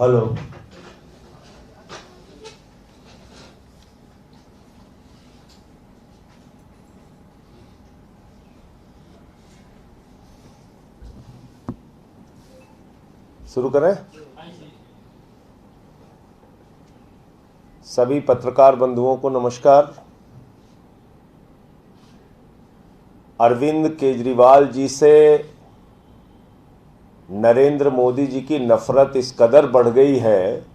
Hello. शुरू करें। सभी पत्रकार बंधुओं को नमस्कार। अरविंद केजरीवाल जी से नरेंद्र मोदी जी की नफरत इस कदर बढ़ गई है,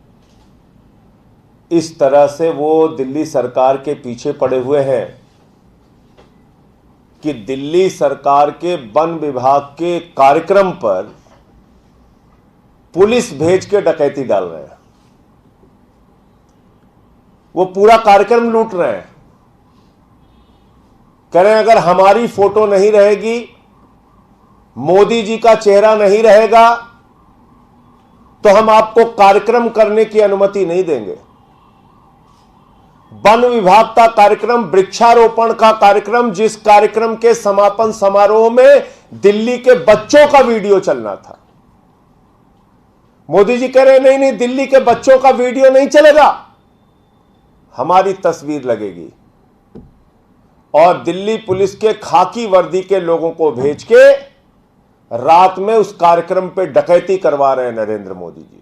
इस तरह से वो दिल्ली सरकार के पीछे पड़े हुए हैं कि दिल्ली सरकार के वन विभाग के कार्यक्रम पर पुलिस भेज के डकैती डाल रहे हैं। वो पूरा कार्यक्रम लूट रहे हैं। कह रहे हैं अगर हमारी फोटो नहीं रहेगी, मोदी जी का चेहरा नहीं रहेगा, तो हम आपको कार्यक्रम करने की अनुमति नहीं देंगे। वन विभाग का कार्यक्रम, वृक्षारोपण का कार्यक्रम, जिस कार्यक्रम के समापन समारोह में दिल्ली के बच्चों का वीडियो चलना था, मोदी जी कह रहे नहीं नहीं, दिल्ली के बच्चों का वीडियो नहीं चलेगा, हमारी तस्वीर लगेगी। और दिल्ली पुलिस के खाकी वर्दी के लोगों को भेज के रात में उस कार्यक्रम पे डकैती करवा रहे हैं नरेंद्र मोदी जी।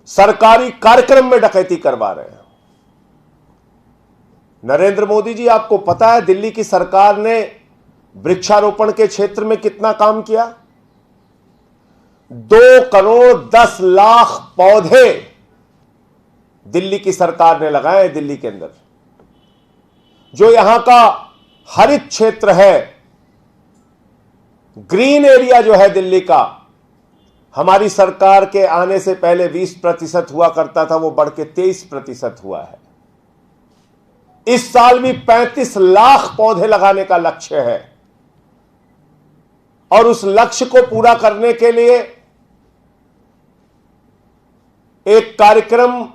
सरकारी कार्यक्रम में डकैती करवा रहे हैं। नरेंद्र मोदी जी, आपको पता है दिल्ली की सरकार ने वृक्षारोपण के क्षेत्र में कितना काम किया? 2,10,00,000 पौधे दिल्ली की सरकार ने लगाए। दिल्ली के अंदर जो यहां का हरित क्षेत्र है, ग्रीन एरिया जो है दिल्ली का, हमारी सरकार के आने से पहले 20% हुआ करता था, वो बढ़ के 23% हुआ है। इस साल भी 35 लाख पौधे लगाने का लक्ष्य है। और उस लक्ष्य को पूरा करने के लिए एक कार्यक्रम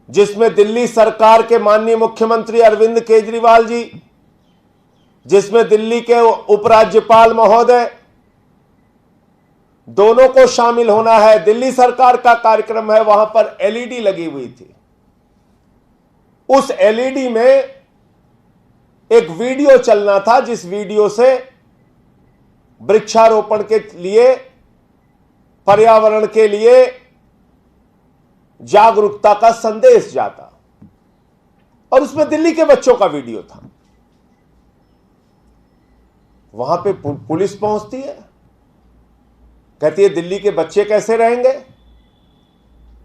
जिसमें दिल्ली सरकार के माननीय मुख्यमंत्री अरविंद केजरीवाल जी, जिसमें दिल्ली के उपराज्यपाल महोदय, दोनों को शामिल होना है। दिल्ली सरकार का कार्यक्रम है, वहां पर एलईडी लगी हुई थी। उस एलईडी में एक वीडियो चलना था, जिस वीडियो से वृक्षारोपण के लिए, पर्यावरण के लिए जागरूकता का संदेश जाता। और उसमें दिल्ली के बच्चों का वीडियो था। वहां पे पुलिस पहुंचती है, कहती है दिल्ली के बच्चे कैसे रहेंगे,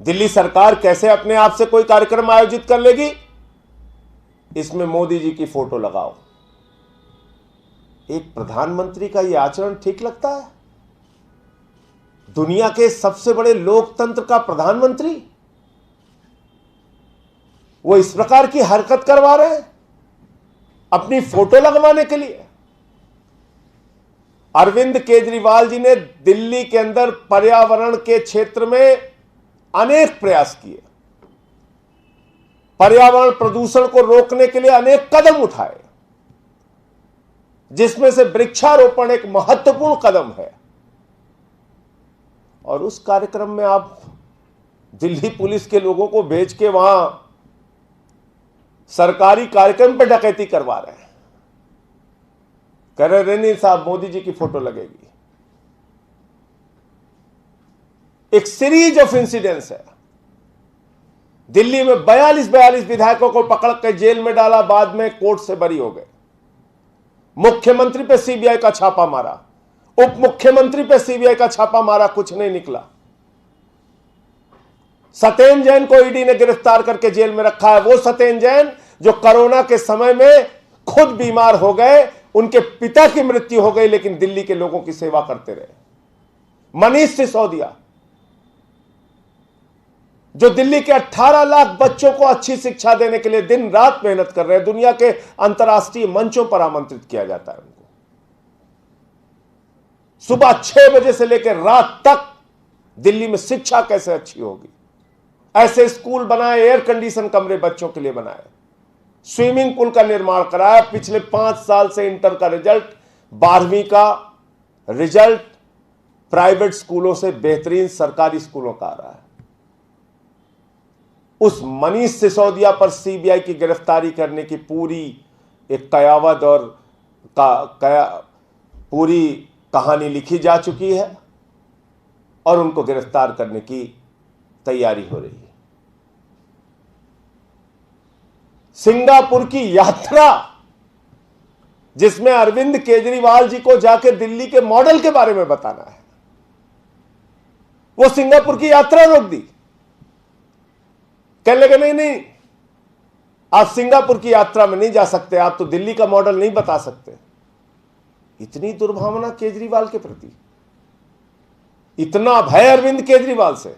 दिल्ली सरकार कैसे अपने आप से कोई कार्यक्रम आयोजित कर लेगी, इसमें मोदी जी की फोटो लगाओ। एक प्रधानमंत्री का यह आचरण ठीक लगता है? दुनिया के सबसे बड़े लोकतंत्र का प्रधानमंत्री वो इस प्रकार की हरकत करवा रहे हैं अपनी फोटो लगवाने के लिए। अरविंद केजरीवाल जी ने दिल्ली के अंदर पर्यावरण के क्षेत्र में अनेक प्रयास किए, पर्यावरण प्रदूषण को रोकने के लिए अनेक कदम उठाए, जिसमें से वृक्षारोपण एक महत्वपूर्ण कदम है। और उस कार्यक्रम में आप दिल्ली पुलिस के लोगों को भेज के वहां सरकारी कार्यक्रम पर डकैती करवा रहे हैं। कह रहे नहीं साहब, मोदी जी की फोटो लगेगी। एक सीरीज ऑफ इंसिडेंट्स है। दिल्ली में 42 विधायकों को पकड़ कर जेल में डाला, बाद में कोर्ट से बरी हो गए। मुख्यमंत्री पे सीबीआई का छापा मारा, उप मुख्यमंत्री पे सीबीआई का छापा मारा, कुछ नहीं निकला। सत्येंद्र जैन को ईडी ने गिरफ्तार करके जेल में रखा है। वो सत्येंद्र जैन जो कोरोना के समय में खुद बीमार हो गए, उनके पिता की मृत्यु हो गई, लेकिन दिल्ली के लोगों की सेवा करते रहे। मनीष सिसोदिया जो दिल्ली के 18 लाख बच्चों को अच्छी शिक्षा देने के लिए दिन रात मेहनत कर रहे हैं, दुनिया के अंतर्राष्ट्रीय मंचों पर आमंत्रित किया जाता है उनको। सुबह 6 बजे से लेकर रात तक दिल्ली में शिक्षा कैसे अच्छी होगी, ऐसे स्कूल बनाए, एयर कंडीशन कमरे बच्चों के लिए बनाए, स्विमिंग पूल का निर्माण कराया। पिछले 5 साल से इंटर का रिजल्ट, 12वीं का रिजल्ट प्राइवेट स्कूलों से बेहतरीन सरकारी स्कूलों का आ रहा है। उस मनीष सिसोदिया पर सीबीआई की गिरफ्तारी करने की पूरी एक कयावत और पूरी कहानी लिखी जा चुकी है और उनको गिरफ्तार करने की तैयारी हो रही है। सिंगापुर की यात्रा, जिसमें अरविंद केजरीवाल जी को जाके दिल्ली के मॉडल के बारे में बताना है, वो सिंगापुर की यात्रा रोक दी। कहने लगे नहीं नहीं, आप सिंगापुर की यात्रा में नहीं जा सकते, आप तो दिल्ली का मॉडल नहीं बता सकते। इतनी दुर्भावना केजरीवाल के प्रति, इतना भय अरविंद केजरीवाल से,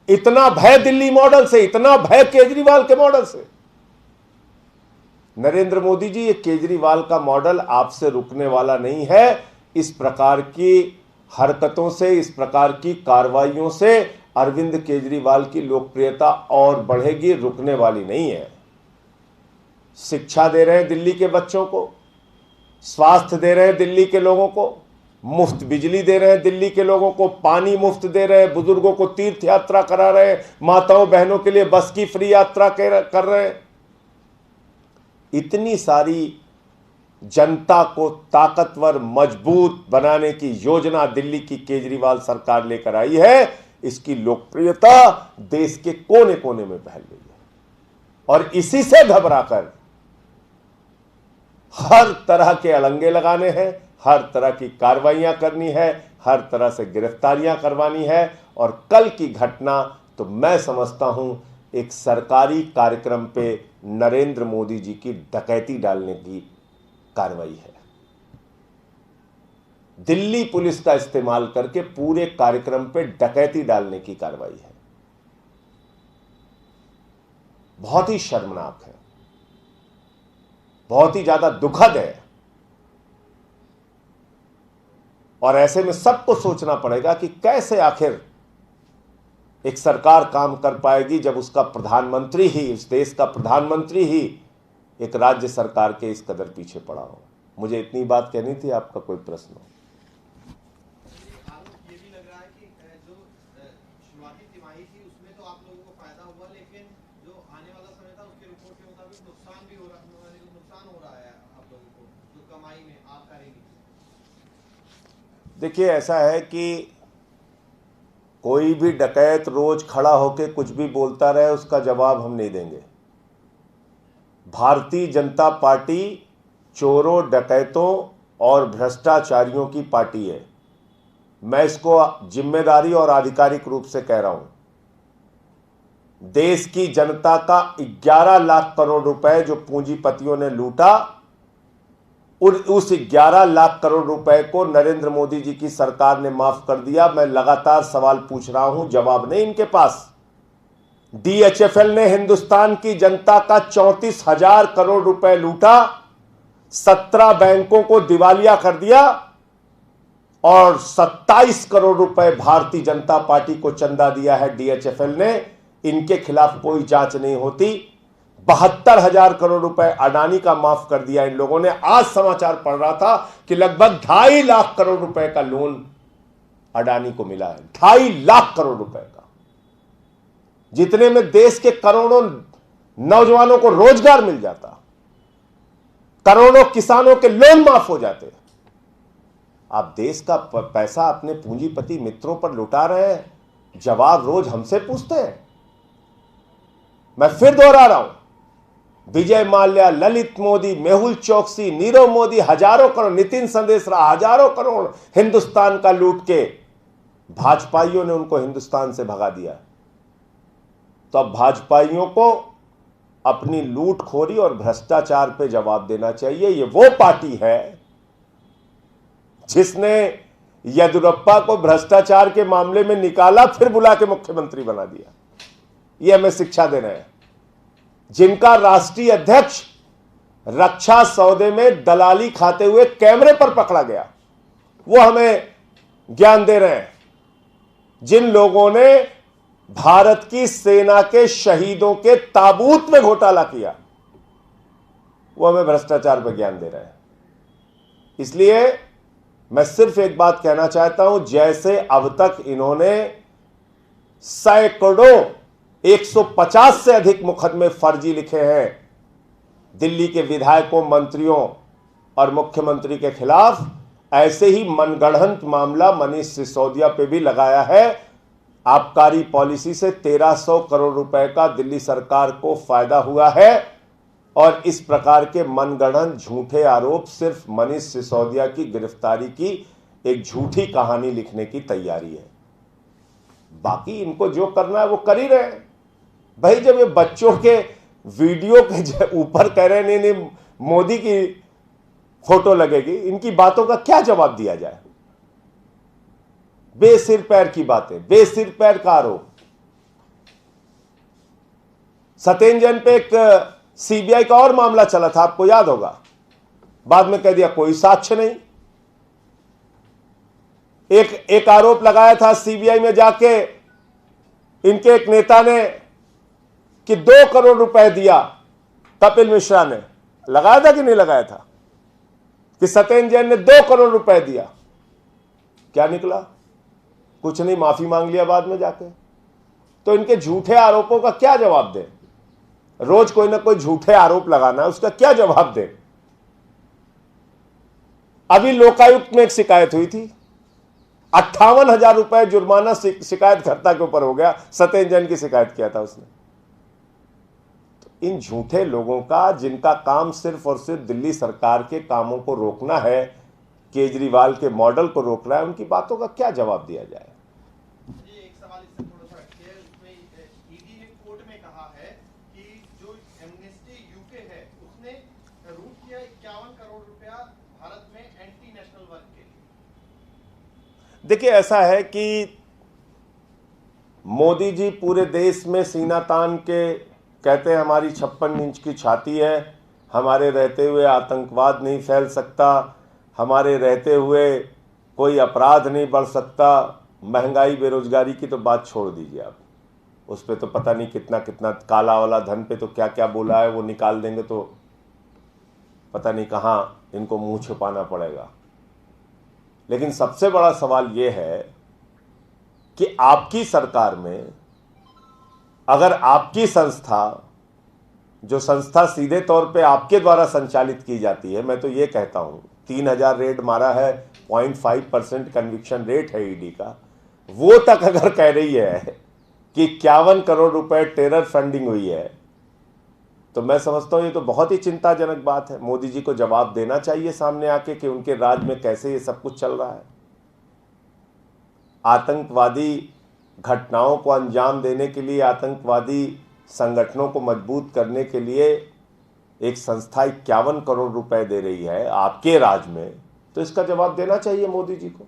इतना भय दिल्ली मॉडल से, इतना भय केजरीवाल के मॉडल से। नरेंद्र मोदी जी, ये केजरीवाल का मॉडल आपसे रुकने वाला नहीं है। इस प्रकार की हरकतों से, इस प्रकार की कार्रवाइयों से अरविंद केजरीवाल की लोकप्रियता और बढ़ेगी, रुकने वाली नहीं है। शिक्षा दे रहे हैं दिल्ली के बच्चों को, स्वास्थ्य दे रहे हैं दिल्ली के लोगों को, मुफ्त बिजली दे रहे हैं दिल्ली के लोगों को, पानी मुफ्त दे रहे हैं, बुजुर्गों को तीर्थ यात्रा करा रहे हैं, माताओं बहनों के लिए बस की फ्री यात्रा कर रहे हैं। इतनी सारी जनता को ताकतवर, मजबूत बनाने की योजना दिल्ली की केजरीवाल सरकार लेकर आई है। इसकी लोकप्रियता देश के कोने कोने में फैल गई है और इसी से घबराकर हर तरह के अलंगे लगाने हैं, हर तरह की कार्रवाइयां करनी है, हर तरह से गिरफ्तारियां करवानी है। और कल की घटना तो मैं समझता हूं एक सरकारी कार्यक्रम पे नरेंद्र मोदी जी की डकैती डालने की कार्रवाई है। दिल्ली पुलिस का इस्तेमाल करके पूरे कार्यक्रम पे डकैती डालने की कार्रवाई है। बहुत ही शर्मनाक है, बहुत ही ज्यादा दुखद है। और ऐसे में सबको सोचना पड़ेगा कि कैसे आखिर एक सरकार काम कर पाएगी जब उसका प्रधानमंत्री ही, उस देश का प्रधानमंत्री ही एक राज्य सरकार के इस कदर पीछे पड़ा हो। मुझे इतनी बात कहनी थी, आपका कोई प्रश्न हो? ये भी लग रहा है कि जो शुरुआती तिमाही थी उसमें तो आप लोगों को फायदा हुआ, लेकिन जो आने वाला समय था उसके रिपोर्ट के मुताबिक नुकसान हो रहा है आप लोगों को, जो कमाई में आप करेंगे। देखिए, ऐसा है कि कोई भी डकैत रोज खड़ा होकर कुछ भी बोलता रहे, उसका जवाब हम नहीं देंगे। भारतीय जनता पार्टी चोरों, डकैतों और भ्रष्टाचारियों की पार्टी है। मैं इसको जिम्मेदारी और आधिकारिक रूप से कह रहा हूं। देश की जनता का 11 लाख करोड़ रुपए जो पूंजीपतियों ने लूटा, उस 11 लाख करोड़ रुपए को नरेंद्र मोदी जी की सरकार ने माफ कर दिया। मैं लगातार सवाल पूछ रहा हूं, जवाब नहीं इनके पास। डीएचएफएल ने हिंदुस्तान की जनता का 34,000 करोड़ रुपए लूटा, 17 बैंकों को दिवालिया कर दिया और 27 करोड़ रुपए भारतीय जनता पार्टी को चंदा दिया है डीएचएफएल ने। इनके खिलाफ कोई जांच नहीं होती। 72,000 करोड़ रुपए अडानी का माफ कर दिया इन लोगों ने। आज समाचार पढ़ रहा था कि लगभग 2.5 लाख करोड़ रुपए का लोन अडानी को मिला है। 2.5 लाख करोड़ रुपए का, जितने में देश के करोड़ों नौजवानों को रोजगार मिल जाता, करोड़ों किसानों के लोन माफ हो जाते। आप देश का पैसा अपने पूंजीपति मित्रों पर लुटा रहे हैं, जवाब रोज हमसे पूछते हैं। मैं फिर दोहरा रहा हूं, विजय माल्या, ललित मोदी, मेहुल चौकसी, नीरव मोदी हजारों करोड़, नितिन संदेशरा हजारों करोड़ हिंदुस्तान का लूट के भाजपाइयों ने उनको हिंदुस्तान से भगा दिया। तो अब भाजपाइयों को अपनी लूटखोरी और भ्रष्टाचार पे जवाब देना चाहिए। ये वो पार्टी है जिसने येदियुरप्पा को भ्रष्टाचार के मामले में निकाला, फिर बुला के मुख्यमंत्री बना दिया। ये हमें शिक्षा दे रहे हैं। जिनका राष्ट्रीय अध्यक्ष रक्षा सौदे में दलाली खाते हुए कैमरे पर पकड़ा गया, वो हमें ज्ञान दे रहे हैं। जिन लोगों ने भारत की सेना के शहीदों के ताबूत में घोटाला किया, वो हमें भ्रष्टाचार पर ज्ञान दे रहे हैं। इसलिए मैं सिर्फ एक बात कहना चाहता हूं, जैसे अब तक इन्होंने सैकड़ों 150 से अधिक मुकदमे फर्जी लिखे हैं दिल्ली के विधायकों, मंत्रियों और मुख्यमंत्री के खिलाफ, ऐसे ही मनगढ़ंत मामला मनीष सिसोदिया पे भी लगाया है। आबकारी पॉलिसी से 1300 करोड़ रुपए का दिल्ली सरकार को फायदा हुआ है और इस प्रकार के मनगढ़ंत झूठे आरोप सिर्फ मनीष सिसोदिया की गिरफ्तारी की एक झूठी कहानी लिखने की तैयारी है। बाकी इनको जो करना है वो कर ही रहे हैं। भाई जब ये बच्चों के वीडियो के ऊपर कह रहे हैं नहीं मोदी की फोटो लगेगी, इनकी बातों का क्या जवाब दिया जाए? बेसिर पैर की बातें, बेसिर पैर का आरोप। सत्येंद्र जैन पे एक सीबीआई का और मामला चला था, आपको याद होगा, बाद में कह दिया कोई साक्ष्य नहीं। एक आरोप लगाया था सीबीआई में जाके इनके एक नेता ने कि 2 करोड़ रुपए दिया, कपिल मिश्रा ने लगाया था कि नहीं लगाया था, कि सत्येंद्र जैन ने 2 करोड़ रुपए दिया। क्या निकला? कुछ नहीं, माफी मांग लिया बाद में जाके। तो इनके झूठे आरोपों का क्या जवाब दें? रोज कोई ना कोई झूठे आरोप लगाना है, उसका क्या जवाब दें? अभी लोकायुक्त में एक शिकायत हुई थी, 58,000 रुपए जुर्माना शिकायतकर्ता के ऊपर हो गया। सत्येंद्र जैन की शिकायत किया था उसने। तो इन झूठे लोगों का, जिनका काम सिर्फ और सिर्फ दिल्ली सरकार के कामों को रोकना है, केजरीवाल के मॉडल को रोकना है, उनकी बातों का क्या जवाब दिया जाए? एक सवाल इससे थोड़ा सा हटके, उसमें ईडी ने कोर्ट में कहा है कि जो एमनेस्टी यूके है उसने रूट किया 51 करोड़ रुपया भारत में एंटी नेशनल वर्क के लिए। देखिए, ऐसा है कि मोदी जी पूरे देश में सीना तान के कहते हैं हमारी 56 इंच की छाती है, हमारे रहते हुए आतंकवाद नहीं फैल सकता, हमारे रहते हुए कोई अपराध नहीं बढ़ सकता। महंगाई बेरोजगारी की तो बात छोड़ दीजिए आप, उस पर तो पता नहीं कितना कितना काला वाला धन पे तो क्या क्या बोला है, वो निकाल देंगे तो पता नहीं कहाँ इनको मुंह छुपाना पड़ेगा। लेकिन सबसे बड़ा सवाल ये है कि आपकी सरकार में अगर आपकी संस्था, जो संस्था सीधे तौर पे आपके द्वारा संचालित की जाती है, मैं तो ये कहता हूं 3000 रेड मारा है, 0.5% कन्विक्शन रेट है ईडी का, वो तक अगर कह रही है कि 51 करोड़ रुपए टेरर फंडिंग हुई है, तो मैं समझता हूं ये तो बहुत ही चिंताजनक बात है। मोदी जी को जवाब देना चाहिए सामने आके कि उनके राज में कैसे ये सब कुछ चल रहा है। आतंकवादी घटनाओं को अंजाम देने के लिए, आतंकवादी संगठनों को मजबूत करने के लिए एक संस्था 51 करोड़ रुपए दे रही है आपके राज में, तो इसका जवाब देना चाहिए मोदी जी को।